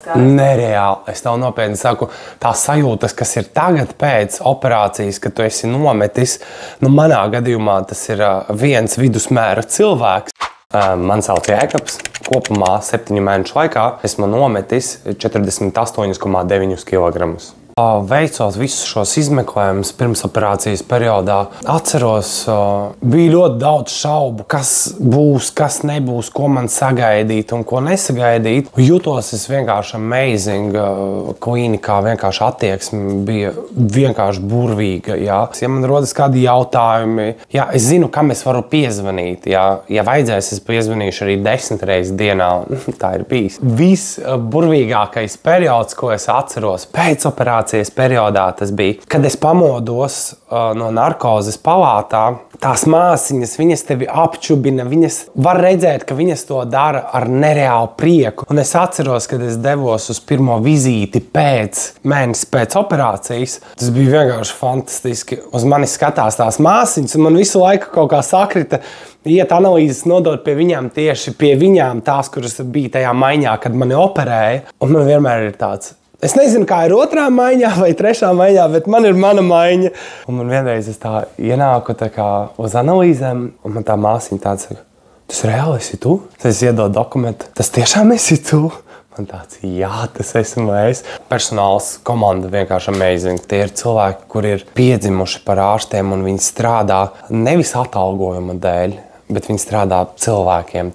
Nereāli. Es tev nopietni saku, tās sajūtas, kas ir tagad pēc operācijas, kad tu esi nometis, manā gadījumā tas ir viens vidusmēra cilvēks. Man sauc Jēkabs. Kopumā 7 mēnešu laikā esmu nometis 48,9 kg. Veicot visus šos izmeklējumus pirmsoperācijas periodā, atceros, bija ļoti daudz šaubu, kas būs, kas nebūs, ko man sagaidīt un ko nesagaidīt. Jutos es vienkārši amazing. Klīnikā vienkārši attieksme bija vienkārši burvīga. Jā. Ja man rodas kādi jautājumi, jā, es zinu, kam es varu piezvanīt. Jā. Ja vajadzēs, es piezvanīšu arī 10 reizes dienā. Tā ir bijis. Visburvīgākais periods, ko es atceros pēc operācijas periodā, tas bija, kad es pamodos no narkozes palātā. Tās māsiņas, viņas tevi apčubina, viņas var redzēt, ka viņas to dara ar nereālu prieku. Un es atceros, kad es devos uz pirmo vizīti mēnesi pēc operācijas. Tas bija vienkārši fantastiski. Uz mani skatās tās māsiņas, un man visu laiku kaut kā sakrita iet analīzes nodot pie viņām, tieši pie viņām tās, kuras bija tajā maiņā, kad mani operēja. Un man vienmēr ir tāds, es nezinu, kā ir otrā maiņā vai trešā maiņā, bet man ir mana maiņa. Un man vienreiz es tā ienāku tā kā uz analīzēm, un man tā māsiņa tāda saka, tas reāli esi tu? Tad es iedodu dokumentu, tas tiešām esi tu? Man tāds, jā, tas esmu es. Personāls komanda vienkārši amazing. Tie ir cilvēki, kuri ir piedzimuši par ārstiem, un viņi strādā nevis atalgojuma dēļ, bet viņi strādā cilvēkiem.